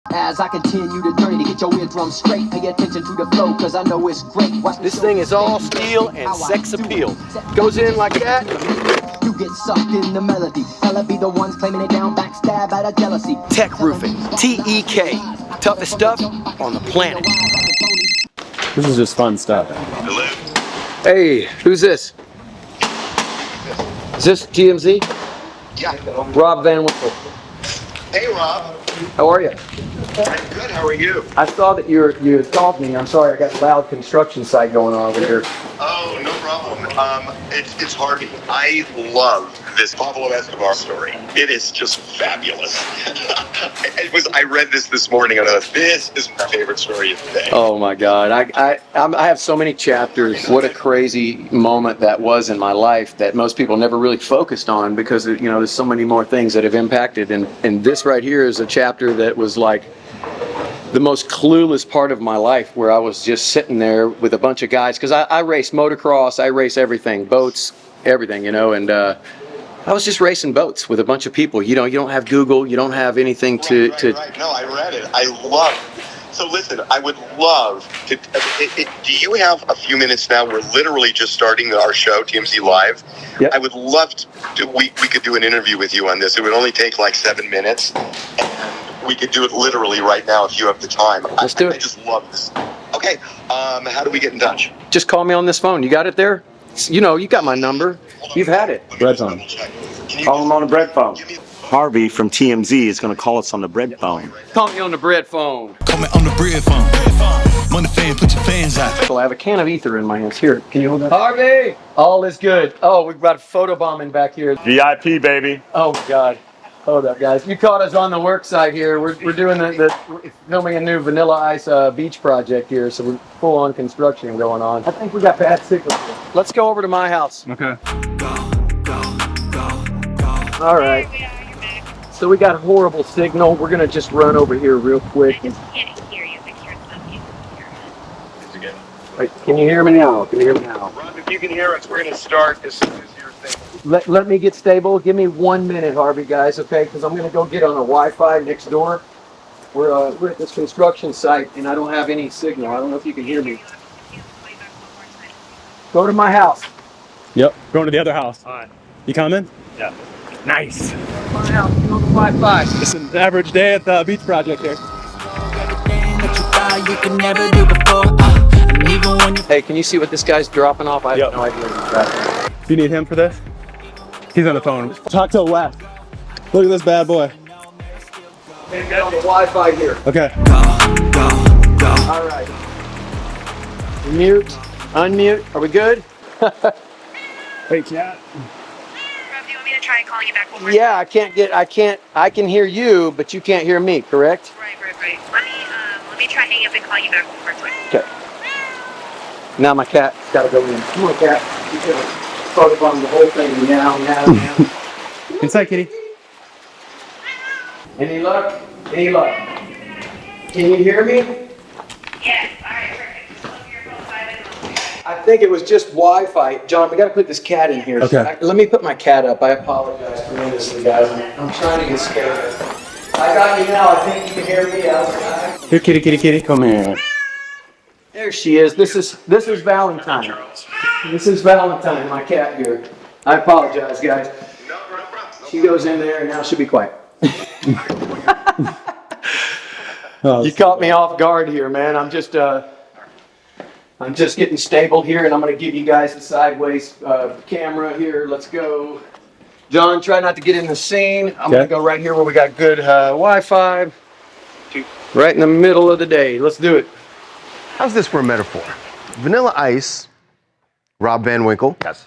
As I continue the journey to get your eardrum straight, pay attention to the flow, cause I know it's great. This thing is all steel and sex appeal. Goes in like that. You get sucked in the melody. Hella be the ones claiming it down, backstab out of jealousy. Tech Roofing, TEK. Toughest stuff on the planet. This is just fun stuff. Hello? Hey, who's this? Is this TMZ? Yeah. Rob Van Winkle. Hey, Rob. How are you? I'm good. How are you? I saw that you had called me. I'm sorry, I got a loud construction site going on over here. Oh, no problem. It's Harvey. I love this Pablo Escobar story. It is just fabulous. I read this morning and I thought, this is my favorite story of the day. Oh my God, I have so many chapters. What a crazy moment that was in my life that most people never really focused on because there's so many more things that have impacted. And this right here is a chapter that was like the most clueless part of my life, where I was just sitting there with a bunch of guys, because I race motocross, I race everything, boats, everything, and I was just racing boats with a bunch of people. You don't have Google, you don't have anything to. Right. No, I read it. I love it. So listen, I would love to. Do you have a few minutes now? We're literally just starting our show, TMZ Live. Yep. I would love to. We could do an interview with you on this. It would only take like 7 minutes, and we could do it literally right now if you have the time. Let's do it. I just love this. Okay. How do we get in touch? Just call me on this phone. You got it there? You got my number. You've had it. Bread phone. Call him on the bread phone. Harvey from TMZ is going to call us on the bread phone. Call me on the bread phone. Call me on the bread phone. Money fan, put your fans out. Well, I have a can of ether in my hands. Here, can you hold that? Harvey! All is good. Oh, we've got photobombing back here. VIP, baby. Oh, my God. Hold up, guys. You caught us on the work site here. We're doing we're filming a new Vanilla Ice beach project here, so we're full on construction going on. I think we got bad signal here. Let's go over to my house. Okay. All right. So we got horrible signal. We're gonna just run over here real quick. I just can't hear you. I hear some people hear us. Right, can you hear me now? Can you hear me now? Rob, if you can hear us, we're going to start as soon as you're thinking. Let me get stable. Give me 1 minute, Harvey, guys, okay? Because I'm gonna go get on the Wi-Fi next door. We're at this construction site, and I don't have any signal. I don't know if you can hear me. Go to my house. Yep. Going to the other house. All right. You coming? Yeah. Nice. My house. Go to Wi-Fi. It's an average day at the beach project here. Hey, can you see what this guy's dropping off? I have Yep. no idea what he's dropping. Do you need him for this? He's on the phone. Talk to Wes. Look at this bad boy. Hey, get on the Wi-Fi here. Okay. All right. Mute. Unmute. Are we good? Hey, chat. Rob, do you want me to try calling you back one more Yeah, I can hear you, but you can't hear me, correct? time? Right. Let me try hanging up and calling you back one more time. Okay. Now my cat's gotta go in. Come on, cat. He's gonna photobomb the whole thing now. Inside, kitty. Any luck? Any luck? Can you hear me? Yes. All right. Perfect. Just look at your phone 5 minutes. I think it was just Wi-Fi. John, we gotta put this cat in here. Okay. Let me put my cat up. I apologize tremendously, guys. I'm trying to get scared. I got you now. I think you can hear me outside. Here, kitty. Come here. There she is. This is Valentine. This is Valentine, my cat here. I apologize, guys. No problem. She goes in there and now she'll be quiet. Oh, You caught me off guard here, man. I'm just getting stable here, and I'm gonna give you guys the sideways camera here. Let's go. John, try not to get in the scene. I'm gonna go right here where we got good Wi-Fi. Right in the middle of the day. Let's do it. How's this for a metaphor? Vanilla Ice, Rob Van Winkle, Yes.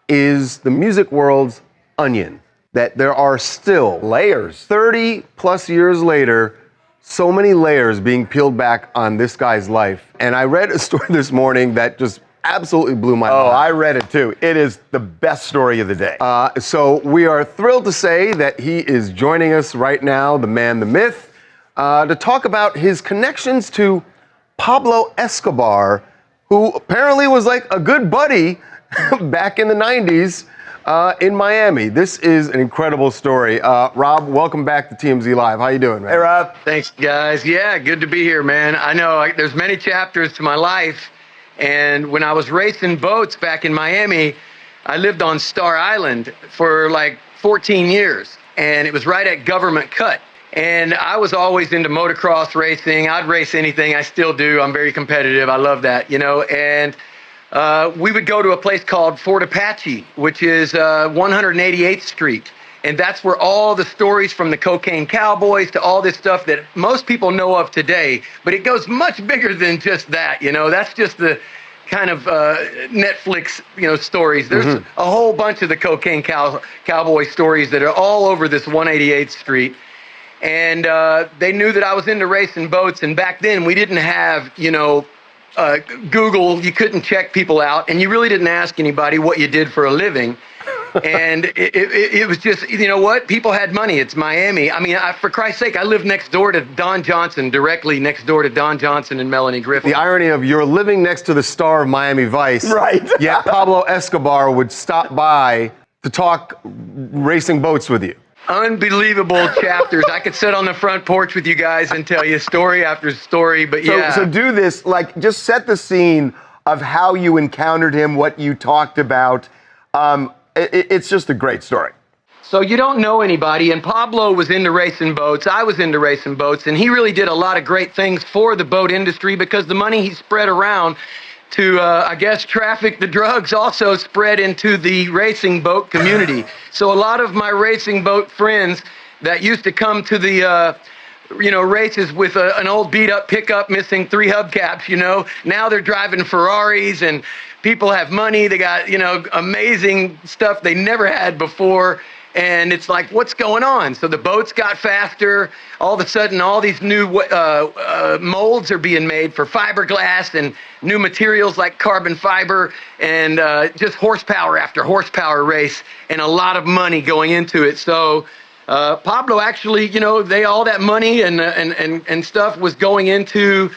is the music world's onion. That there are still Layers. 30 plus years later, so many layers being peeled back on this guy's life. And I read a story this morning that just absolutely blew my Oh, mind. I read it too. It is the best story of the day. So we are thrilled to say that he is joining us right now, the man, the myth, to talk about his connections to Pablo Escobar, who apparently was like a good buddy back in the 90s in Miami. This is an incredible story. Rob, welcome back to TMZ Live. How you doing, man? Hey, Rob. Thanks, guys. Yeah, good to be here, man. I know there's many chapters to my life, and when I was racing boats back in Miami, I lived on Star Island for like 14 years, and it was right at Government Cut. And I was always into motocross racing. I'd race anything. I still do. I'm very competitive. I love that, you know. And we would go to a place called Fort Apache, which is 188th Street. And that's where all the stories from the Cocaine Cowboys to all this stuff that most people know of today. But it goes much bigger than just that, you know. That's just the kind of Netflix, you know, stories. There's a whole bunch of the Cocaine Cowboy stories that are all over this 188th Street. And they knew that I was into racing boats. And back then we didn't have, you know, Google. You couldn't check people out. And you really didn't ask anybody what you did for a living. And it was just, you know what? People had money. It's Miami. I mean, for Christ's sake, I lived next door to Don Johnson, directly next door to Don Johnson and Melanie Griffith. The irony of you're living next to the star of Miami Vice. Right. Yet Pablo Escobar would stop by to talk racing boats with you. Unbelievable chapters. I could sit on the front porch with you guys and tell you story after story, but yeah. So do this, like, just set the scene of how you encountered him, what you talked about. It's just a great story. So you don't know anybody, and Pablo was into racing boats. I was into racing boats, and he really did a lot of great things for the boat industry because the money he spread around to, I guess, traffic the drugs also spread into the racing boat community. So a lot of my racing boat friends that used to come to the, you know, races with an old beat-up pickup missing 3 hubcaps, you know, now they're driving Ferraris and people have money. They got, you know, amazing stuff they never had before. And it's like, what's going on? So the boats got faster. All of a sudden, all these new molds are being made for fiberglass and new materials like carbon fiber and just horsepower after horsepower race and a lot of money going into it. So Pablo actually, you know, all that money and stuff was going into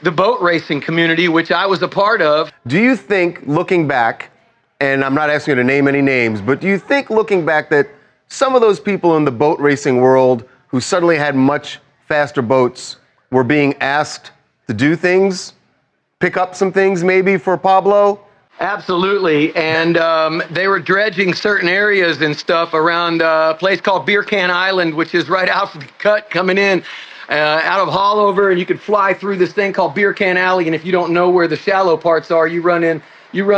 the boat racing community, which I was a part of. Do you think, looking back, and I'm not asking you to name any names, but do you think, looking back, that some of those people in the boat racing world who suddenly had much faster boats were being asked to do things, pick up some things maybe for Pablo? Absolutely, and they were dredging certain areas and stuff around a place called Beer Can Island, which is right out of the cut coming in out of Haulover, and you could fly through this thing called Beer Can Alley, and if you don't know where the shallow parts are, you run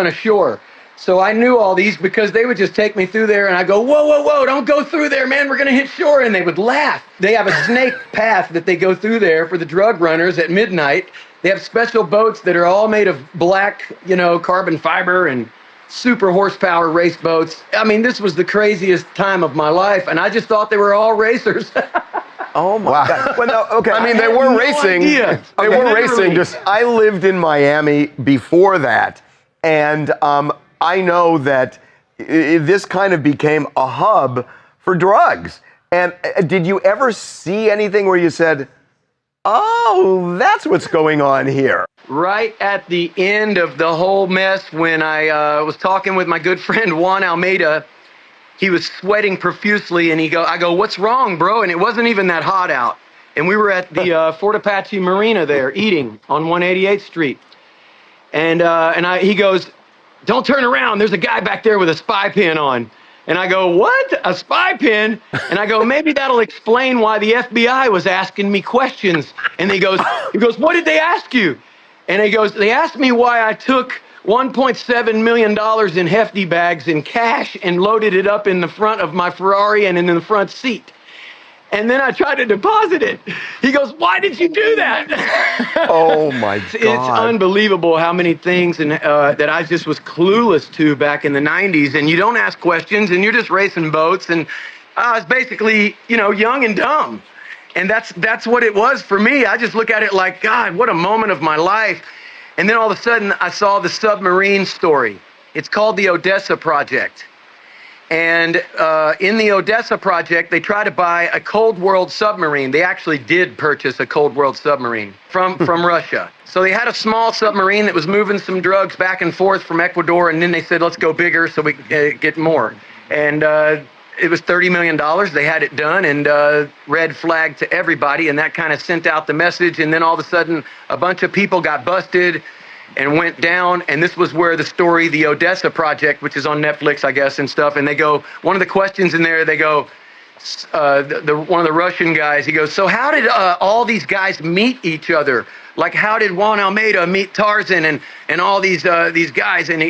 ashore. So I knew all these because they would just take me through there and I go, whoa, whoa, whoa, don't go through there, man. We're going to hit shore. And they would laugh. They have a snake path that they go through there for the drug runners at midnight. They have special boats that are all made of black, you know, carbon fiber and super horsepower race boats. I mean, this was the craziest time of my life. And I just thought they were all racers. Oh my God. Well, no, okay. I mean, they were no racing. idea. They were racing. Just, I lived in Miami before that. And I know that this kind of became a hub for drugs. And did you ever see anything where you said, oh, that's what's going on here? Right at the end of the whole mess, when I was talking with my good friend Juan Almeida, he was sweating profusely, and I go, what's wrong, bro? And it wasn't even that hot out. And we were at the Fort Apache Marina there, eating on 188th Street. And he goes, don't turn around. There's a guy back there with a spy pin on. And I go, what? A spy pin? And I go, maybe that'll explain why the FBI was asking me questions. And he goes, what did they ask you? And he goes, they asked me why I took $1.7 million in hefty bags in cash and loaded it up in the front of my Ferrari and in the front seat. And then I tried to deposit it. He goes, why did you do that? Oh, my God. It's unbelievable how many things that I just was clueless to back in the 90s. And you don't ask questions, and you're just racing boats. And I was basically, you know, young and dumb. And that's what it was for me. I just look at it like, God, what a moment of my life. And then all of a sudden, I saw the submarine story. It's called the Odessa Project. And in the Odessa project, they tried to buy a Cold World submarine. They actually did purchase a Cold World submarine from Russia. So they had a small submarine that was moving some drugs back and forth from Ecuador, and then they said, let's go bigger so we get more. and it was $30 million. They had it done, and red flag to everybody, and that kind of sent out the message. And then all of a sudden, a bunch of people got busted and went down. And this was where the story, the Odessa project, which is on Netflix, I guess, and stuff. And they go, one of the questions in there, they go, one of the Russian guys, he goes, so how did all these guys meet each other? Like, how did Juan Almeida meet Tarzan and all these guys? And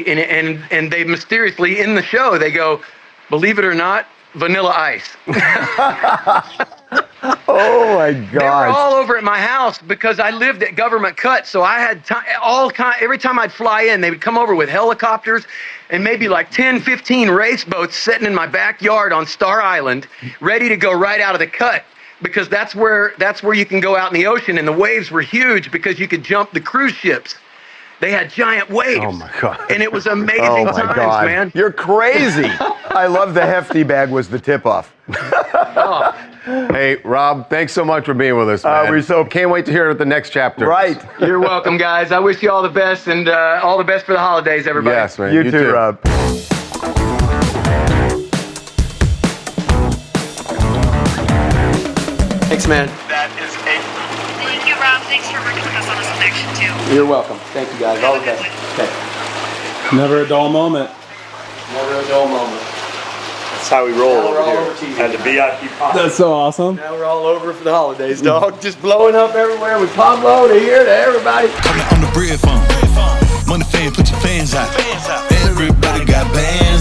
they mysteriously, in the show, they go, believe it or not, Vanilla Ice. Oh my They were God. all over at my house because I lived at Government Cut, so I had every time I'd fly in, they would come over with helicopters and maybe like 10, 15 race boats sitting in my backyard on Star Island, ready to go right out of the cut, because that's where you can go out in the ocean, and the waves were huge because you could jump the cruise ships. They had giant waves. Oh my God. And it was amazing Oh my times, God. man. You're crazy. I love the hefty bag was the tip off. Oh. Hey, Rob, thanks so much for being with us, man. We so can't wait to hear the next chapter. right. You're welcome, guys. I wish you all the best, and all the best for the holidays, everybody. Yes, man. You too, Rob. Thanks, man. That is a Thank you, Rob. Thanks for working with us on this connection, too. You're welcome. Thank you, guys. All the Have a best. good one. Okay. Never a dull moment. Never a dull moment. That's how we roll Now we're over all here over TV. at the VIP pod. That's so awesome. Now we're all over for the holidays, dog. Just blowing up everywhere with Pablo to here to everybody. I'm the bread phone. Money fan, put your fans out. Everybody got bands